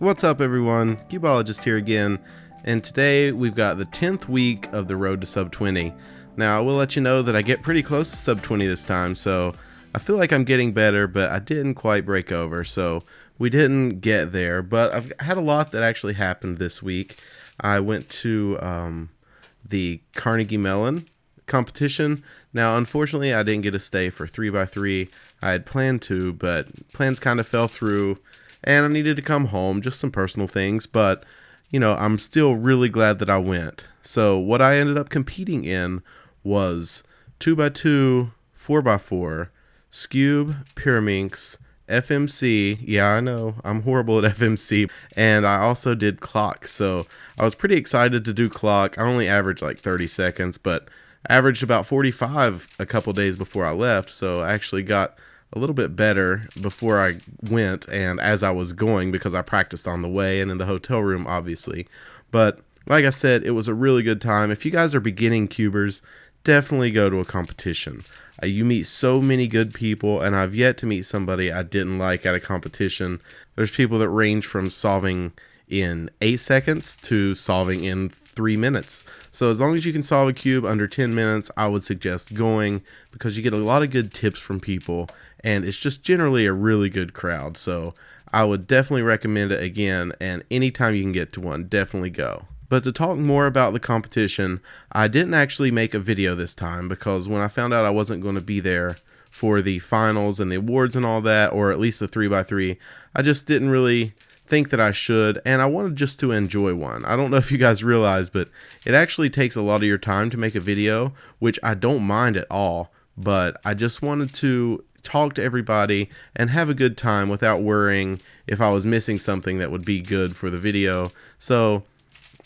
What's up everyone, Cubeologist here again, and today we've got the 10th week of the road to sub-20. Now I will let you know that I get pretty close to sub-20 this time, so I feel like I'm getting better, but I didn't quite break over, so we didn't get there. But I've had a lot that actually happened this week. I went to the Carnegie Mellon competition. Now unfortunately I didn't get to stay for 3x3. I had planned to, but plans kind of fell through and I needed to come home, just some personal things, but you know, I'm still really glad that I went. So what I ended up competing in was 2x2, 4x4, Scube, Pyraminx, FMC. Yeah, I know, I'm horrible at FMC. And I also did clock. So I was pretty excited to do clock. I only averaged like 30 seconds, but averaged about 45 a couple days before I left. So I actually got a little bit better before I went and as I was going, because I practiced on the way and in the hotel room, obviously. But like I said, it was a really good time. If you guys are beginning cubers, definitely go to a competition. You meet so many good people, and I've yet to meet somebody I didn't like at a competition. There's people that range from solving in 8 seconds to solving in 3 minutes. So as long as you can solve a cube under 10 minutes, I would suggest going, because you get a lot of good tips from people, and it's just generally a really good crowd. So I would definitely recommend it again, and anytime you can get to one, definitely go. But to talk more about the competition, I didn't actually make a video this time, because when I found out I wasn't going to be there for the finals and the awards and all that, or at least the 3x3, I just didn't really think that I should, and I wanted just to enjoy one. I don't know if you guys realize, but it actually takes a lot of your time to make a video, which I don't mind at all, but I just wanted to talk to everybody and have a good time without worrying if I was missing something that would be good for the video. So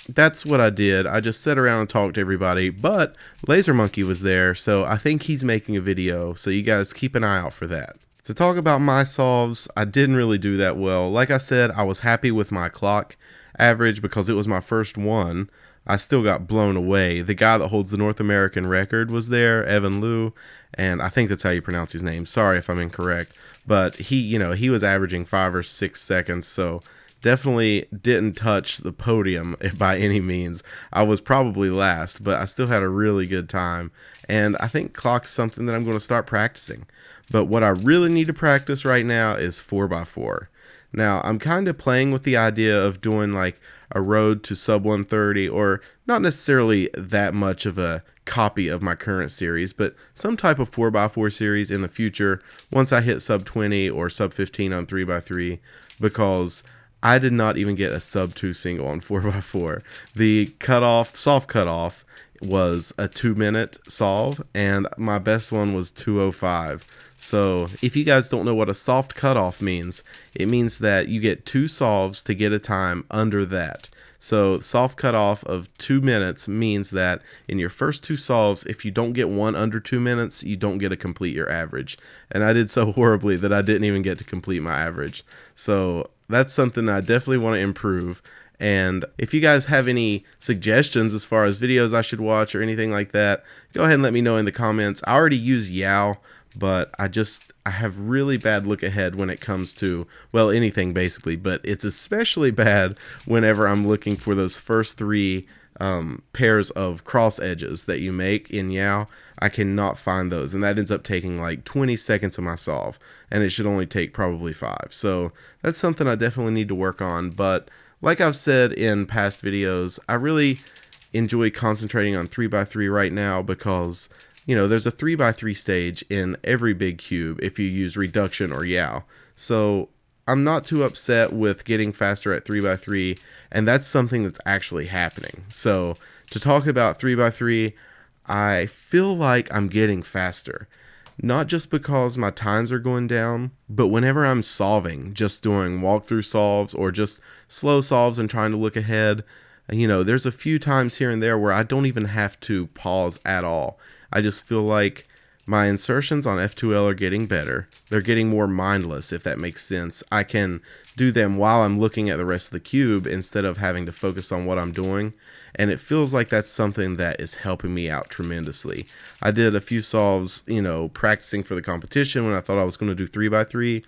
that's what I did. I just sat around and talked to everybody, but Laser Monkey was there, so I think he's making a video, so you guys keep an eye out for that. To talk about my solves, I didn't really do that well. Like I said, I was happy with my clock average because it was my first one. I still got blown away. The guy that holds the North American record was there, Evan Liu, and I think that's how you pronounce his name. Sorry if I'm incorrect, but he was averaging 5 or 6 seconds, so definitely didn't touch the podium by any means. I was probably last, but I still had a really good time, and I think clock's something that I'm going to start practicing. But what I really need to practice right now is 4x4. Now, I'm kind of playing with the idea of doing like a road to sub 130, or not necessarily that much of a copy of my current series, but some type of 4x4 series in the future once I hit sub 20 or sub 15 on 3x3, because I did not even get a sub 2 single on 4x4. The cutoff, soft cutoff, was a 2-minute solve, and my best one was 2:05. So if you guys don't know what a soft cutoff means, it means that you get 2 solves to get a time under that. So soft cutoff of 2 minutes means that in your first 2 solves, if you don't get one under 2 minutes, you don't get to complete your average. And I did so horribly that I didn't even get to complete my average. So that's something I definitely want to improve. And if you guys have any suggestions as far as videos I should watch or anything like that, go ahead and let me know in the comments. I already use Yao, but I have really bad look ahead when it comes to, well, anything basically, but it's especially bad whenever I'm looking for those first 3 pairs of cross edges that you make in Yao. I cannot find those, and that ends up taking like 20 seconds of my solve, and it should only take probably 5. So that's something I definitely need to work on. But like I've said in past videos, I really enjoy concentrating on 3x3 right now, because there's a 3x3 stage in every big cube if you use reduction or Yao. So I'm not too upset with getting faster at 3x3, and that's something that's actually happening. So to talk about 3x3, I feel like I'm getting faster. Not just because my times are going down, but whenever I'm solving, just doing walkthrough solves or just slow solves and trying to look ahead, there's a few times here and there where I don't even have to pause at all. I just feel like my insertions on F2L are getting better. They're getting more mindless, if that makes sense. I can do them while I'm looking at the rest of the cube instead of having to focus on what I'm doing. And it feels like that's something that is helping me out tremendously. I did a few solves, practicing for the competition when I thought I was going to do 3x3.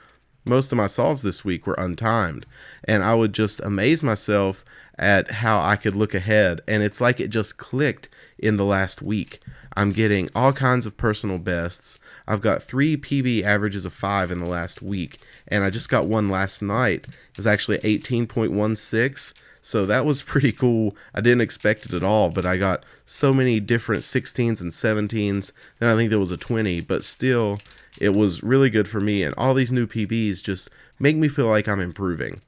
most of my solves this week were untimed, and I would just amaze myself at how I could look ahead, and it's like it just clicked in the last week. I'm getting all kinds of personal bests. I've got 3 PB averages of 5 in the last week, and I just got one last night. It was actually 18.16, so that was pretty cool. I didn't expect it at all, but I got so many different 16s and 17s. Then I think there was a 20, but still, it was really good for me, and all these new PBs just make me feel like I'm improving.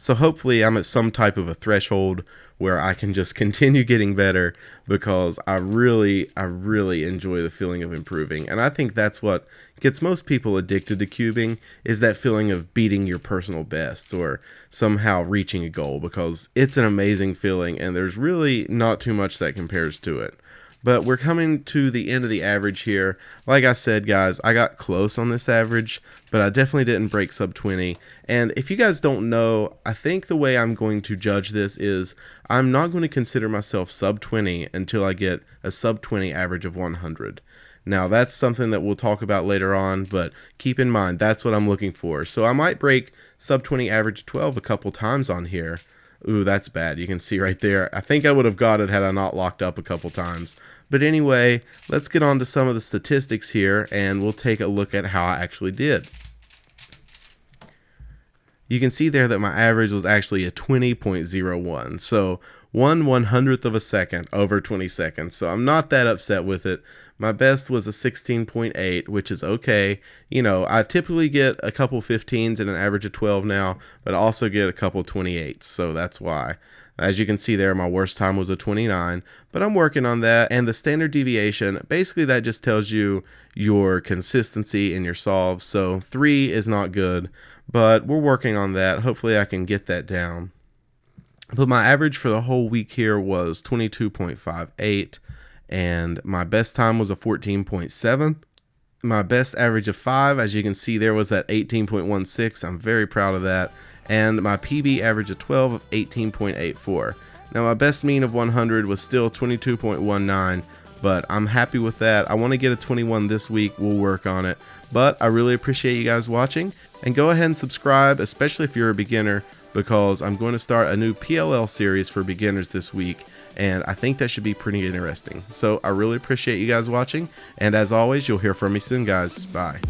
So hopefully I'm at some type of a threshold where I can just continue getting better, because I really enjoy the feeling of improving. And I think that's what gets most people addicted to cubing, is that feeling of beating your personal bests or somehow reaching a goal, because it's an amazing feeling and there's really not too much that compares to it. But we're coming to the end of the average here. Like I said, guys, I got close on this average, but I definitely didn't break sub 20. And if you guys don't know, I think the way I'm going to judge this is I'm not going to consider myself sub 20 until I get a sub 20 average of 100. Now, that's something that we'll talk about later on, but keep in mind, that's what I'm looking for. So I might break sub 20 average 12 a couple times on here. Ooh, that's bad. You can see right there. I think I would have got it had I not locked up a couple times. But anyway, let's get on to some of the statistics here, and we'll take a look at how I actually did. You can see there that my average was actually a 20.01. So 1/100th of a second over 20 seconds. So I'm not that upset with it. My best was a 16.8, which is okay. You know, I typically get a couple 15s and an average of 12 now, but I also get a couple 28s. So that's why. As you can see there, my worst time was a 29, but I'm working on that. And the standard deviation, basically that just tells you your consistency in your solves. So 3 is not good, but we're working on that. Hopefully I can get that down. But my average for the whole week here was 22.58, and my best time was a 14.7. My best average of 5, as you can see there, was that 18.16. I'm very proud of that. And my PB average of 12 of 18.84. Now my best mean of 100 was still 22.19, but I'm happy with that. I want to get a 21 this week. We'll work on it. But I really appreciate you guys watching, and go ahead and subscribe, especially if you're a beginner, because I'm going to start a new PLL series for beginners this week, and I think that should be pretty interesting. So I really appreciate you guys watching, and as always, you'll hear from me soon, guys. Bye.